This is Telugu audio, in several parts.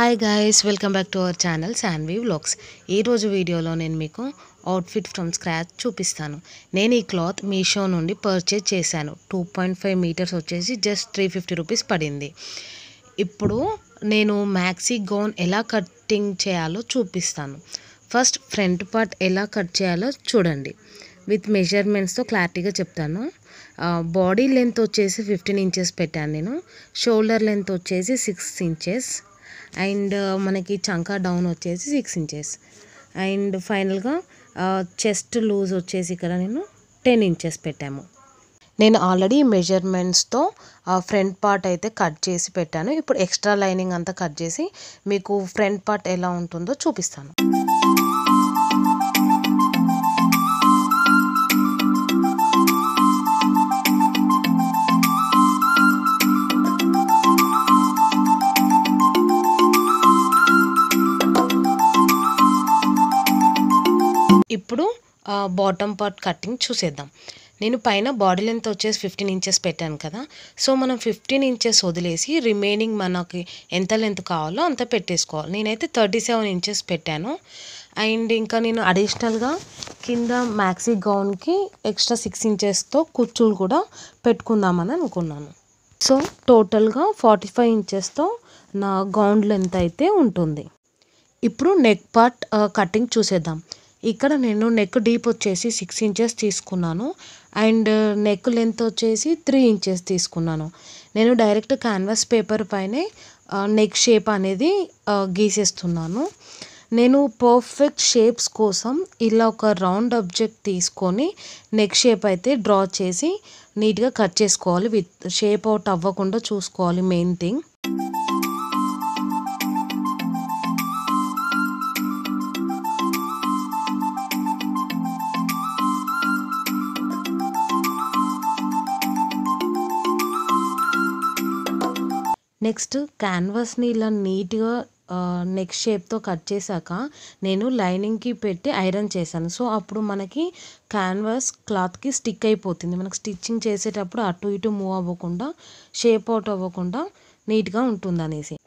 Hi guys, welcome back to our channel Shanvi vlogs. ఈరోజు వీడియోలో నేను మీకు అవుట్ఫిట్ ఫ్రమ్ స్క్రాచ్ చూపిస్తాను. నేను ఈ క్లాత్ మీషో నుండి పర్చేజ్ చేశాను. 2.5 మీటర్స్ వచ్చేసి జస్ట్ 350 రూపీస్ పడింది. ఇప్పుడు నేను మ్యాక్సీ గౌన్ ఎలా కటింగ్ చేయాలో చూపిస్తాను. ఫస్ట్ ఫ్రంట్ పార్ట్ ఎలా కట్ చేయాలో చూడండి. విత్ మెజర్మెంట్స్తో క్లారిటీగా చెప్తాను. బాడీ లెంత్ వచ్చేసి 15 ఇంచెస్ పెట్టాను నేను. షోల్డర్ లెంత్ వచ్చేసి 6 ఇంచెస్ అండ్ మనకి చంకా డౌన్ వచ్చేసి 6 ఇంచెస్ అండ్ ఫైనల్గా చెస్ట్ లూజ్ వచ్చేసి ఇక్కడ నేను 10 ఇంచెస్ పెట్టాము. నేను ఆల్రెడీ మెజర్మెంట్స్తో ఫ్రంట్ పార్ట్ అయితే కట్ చేసి పెట్టాను. ఇప్పుడు ఎక్స్ట్రా లైనింగ్ అంతా కట్ చేసి మీకు ఫ్రంట్ పార్ట్ ఎలా ఉంటుందో చూపిస్తాను. ఇప్పుడు బాటమ్ పార్ట్ కటింగ్ చూసేద్దాం. నేను పైన బాడీ లెంత్ వచ్చేసి 15 ఇంచెస్ పెట్టాను కదా. సో మనం 15 ఇంచెస్ వదిలేసి రిమైనింగ్ మనకి ఎంత లెంత్ కావాలో అంత పెట్టేసుకోవాలి. నేనైతే 37 ఇంచెస్ పెట్టాను. అండ్ ఇంకా నేను అడిషనల్గా కింద మ్యాక్సీ గౌన్కి ఎక్స్ట్రా 6 ఇంచెస్తో కుచ్చులు కూడా పెట్టుకుందామని అనుకున్నాను. సో టోటల్గా 45 ఇంచెస్తో నా గౌన్ లెంత్ అయితే ఉంటుంది. ఇప్పుడు నెక్ పార్ట్ కటింగ్ చూసేద్దాం. ఇక్కడ నేను నెక్ డీప్ వచ్చేసి 6 ఇంచెస్ తీసుకున్నాను అండ్ నెక్ లెంత్ వచ్చేసి 3 ఇంచెస్ తీసుకున్నాను. నేను డైరెక్ట్ క్యాన్వాస్ పేపర్ పైనే నెక్ షేప్ అనేది గీసేస్తున్నాను. నేను పర్ఫెక్ట్ షేప్స్ కోసం ఇలా ఒక రౌండ్ ఆబ్జెక్ట్ తీసుకొని నెక్ షేప్ అయితే డ్రా చేసి నీట్గా కట్ చేసుకోవాలి. విత్ షేప్ అవుట్ అవ్వకుండా చూసుకోవాలి మెయిన్ థింగ్. నెక్స్ట్ క్యాన్వాస్ని ఇలా నీట్గా నెక్ షేప్తో కట్ చేశాక నేను లైనింగ్కి పెట్టి ఐరన్ చేశాను. సో అప్పుడు మనకి క్యాన్వాస్ క్లాత్కి స్టిక్ అయిపోతుంది. మనకు స్టిచ్చింగ్ చేసేటప్పుడు అటు ఇటు మూవ్ అవ్వకుండా షేప్ అవుట్ అవ్వకుండా నీట్గా ఉంటుంది అనేసి.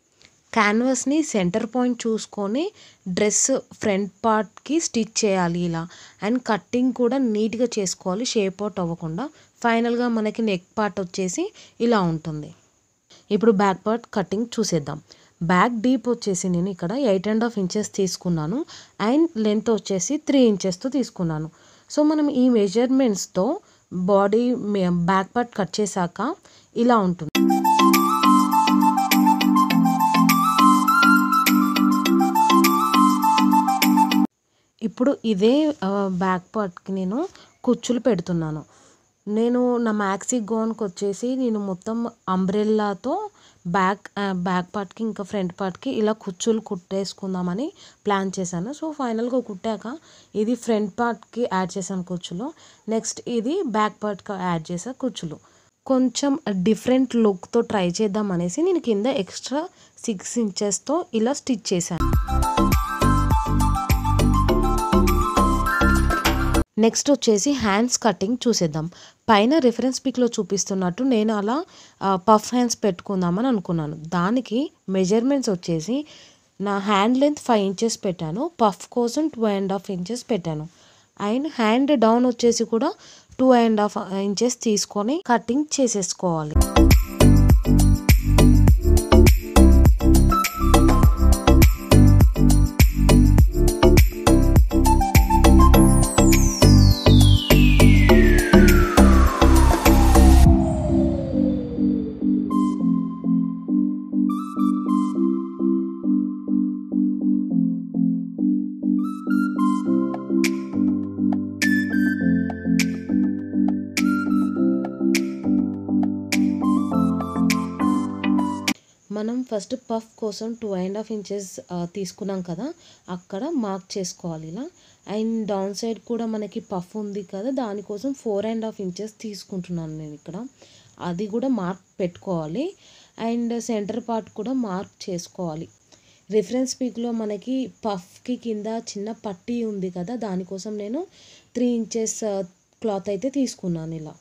క్యాన్వాస్ని సెంటర్ పాయింట్ చూసుకొని డ్రెస్ ఫ్రంట్ పార్ట్కి స్టిచ్ చేయాలి ఇలా. అండ్ కట్టింగ్ కూడా నీట్గా చేసుకోవాలి షేప్ అవుట్ అవ్వకుండా. ఫైనల్గా మనకి నెక్ పార్ట్ వచ్చేసి ఇలా ఉంటుంది. ఇప్పుడు బ్యాక్ పార్ట్ కటింగ్ చూసేద్దాం. బ్యాక్ డీప్ వచ్చేసి నేను ఇక్కడ 8.5 ఇంచెస్ తీసుకున్నాను అండ్ లెంత్ వచ్చేసి 3 ఇంచెస్తో తీసుకున్నాను. సో మనం ఈ మెజర్మెంట్స్తో బాడీ బ్యాక్ పార్ట్ కట్ చేశాక ఇలా ఉంటుంది. ఇప్పుడు ఇదే బ్యాక్ పార్ట్కి నేను కుచ్చులు పెడుతున్నాను. నేను నా మ్యాక్సీ గౌన్కి వచ్చేసి నేను మొత్తం అంబ్రెల్లాతో బ్యాక్ పార్ట్కి ఇంకా ఫ్రంట్ పార్ట్కి ఇలా కుచ్చులు కుట్టేసుకుందామని ప్లాన్ చేశాను. సో ఫైనల్గా కుట్టాక ఇది ఫ్రంట్ పార్ట్కి యాడ్ చేశాను కుచ్చులు. నెక్స్ట్ ఇది బ్యాక్ పార్ట్కి యాడ్ చేసా కుచ్చులు. కొంచెం డిఫరెంట్ లుక్తో ట్రై చేద్దాం అనేసి నేను కింద ఎక్స్ట్రా 6 ఇంచెస్తో ఇలా స్టిచ్ చేశాను. నెక్స్ట్ వచ్చేసి హ్యాండ్స్ కటింగ్ చూసేద్దాం. పైన రిఫరెన్స్ పిక్లో చూపిస్తున్నట్టు నేను అలా పఫ్ హ్యాండ్స్ పెట్టుకుందామని అనుకున్నాను. దానికి మెజర్మెంట్స్ వచ్చేసి నా హ్యాండ్ లెంత్ 5 ఇంచెస్ పెట్టాను. పఫ్ కోసం 2.5 ఇంచెస్ పెట్టాను. అండ్ హ్యాండ్ డౌన్ వచ్చేసి కూడా 2.5 ఇంచెస్ తీసుకొని కటింగ్ చేసేసుకోవాలి. మనం ఫస్ట్ పఫ్ కోసం 2.5 ఇంచెస్ తీసుకున్నాం కదా, అక్కడ మార్క్ చేసుకోవాలి ఇలా. అండ్ డౌన్ సైడ్ కూడా మనకి పఫ్ ఉంది కదా, దానికోసం 4.5 ఇంచెస్ తీసుకుంటున్నాను నేను ఇక్కడ. అది కూడా మార్క్ పెట్టుకోవాలి. అండ్ సెంటర్ పార్ట్ కూడా మార్క్ చేసుకోవాలి. రిఫరెన్స్ పిక్లో మనకి పఫ్కి కింద చిన్న పట్టీ ఉంది కదా, దానికోసం నేను 3 ఇంచెస్ క్లాత్ అయితే తీసుకున్నాను ఇలా.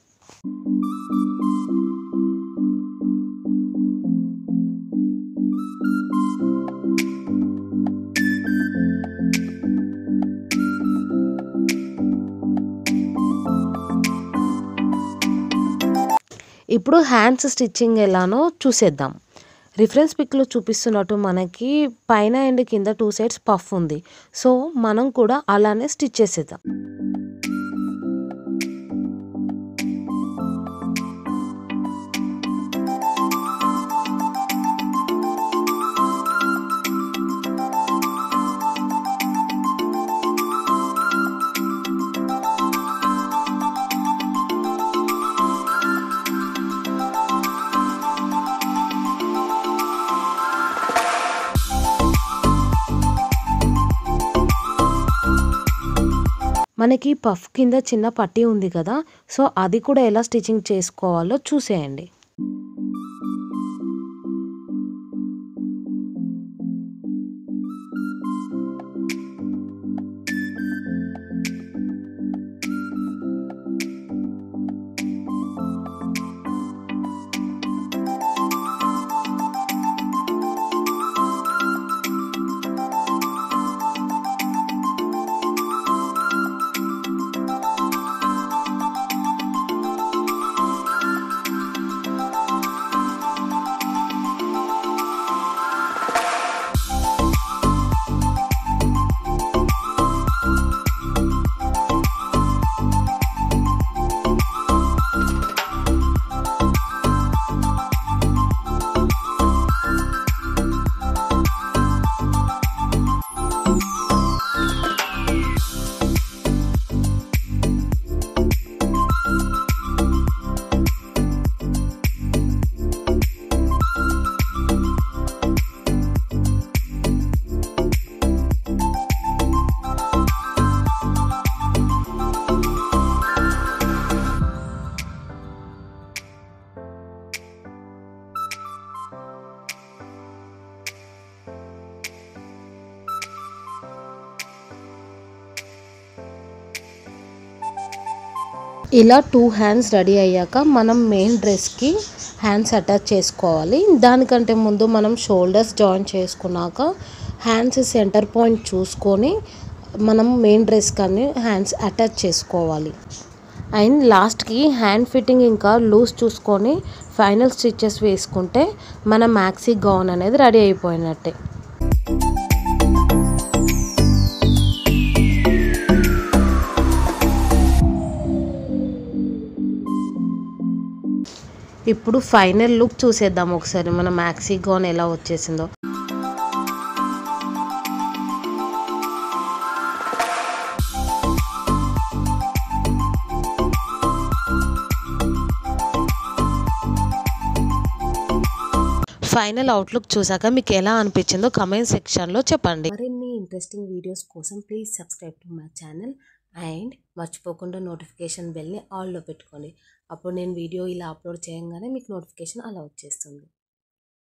ఇప్పుడు హ్యాండ్స్ స్టిచ్చింగ్ ఎలానో చూసేద్దాం. రిఫరెన్స్ పిక్లో చూపిస్తున్నట్టు మనకి పైన అండ్ కింద 2 సైడ్స్ పఫ్ ఉంది. సో మనం కూడా అలానే స్టిచ్ చేసేద్దాం. మనకి పఫ్ కింద చిన్న పట్టీ ఉంది కదా, సో అది కూడా ఎలా స్టిచ్చింగ్ చేసుకోవాలో చూసేయండి. ఇలా 2 హ్యాండ్స్ రెడీ అయ్యాక మనం మెయిన్ డ్రెస్కి హ్యాండ్స్ అటాచ్ చేసుకోవాలి. దానికంటే ముందు మనం షోల్డర్స్ జాయిన్ చేసుకున్నాక హ్యాండ్స్ సెంటర్ పాయింట్ చూసుకొని మనం మెయిన్ డ్రెస్ కానీ హ్యాండ్స్ అటాచ్ చేసుకోవాలి. అండ్ లాస్ట్కి హ్యాండ్ ఫిట్టింగ్ ఇంకా లూజ్ చూసుకొని ఫైనల్ స్టిచెస్ వేసుకుంటే మన మ్యాక్సీ గౌన్ అనేది రెడీ అయిపోయినట్టే. ఇప్పుడు ఫైనల్ లుక్ చూసేద్దాం ఒకసారి మన మ్యాక్సీ గౌన్ ఎలా వచ్చేసిందో. ఫైనల్ అవుట్లుక్ చూసాక మీకు ఎలా అనిపించిందో కమెంట్ సెక్షన్లో చెప్పండి. మరిన్ని ఇంట్రెస్టింగ్ వీడియోస్ కోసం please subscribe to my channel and మర్చిపోకుండా నోటిఫికేషన్ బెల్ని ఆల్లో పెట్టుకోండి. అప్పుడు నేను వీడియో ఇలా అప్లోడ్ చేయగానే మీకు నోటిఫికేషన్ అలా వచ్చేస్తుంది.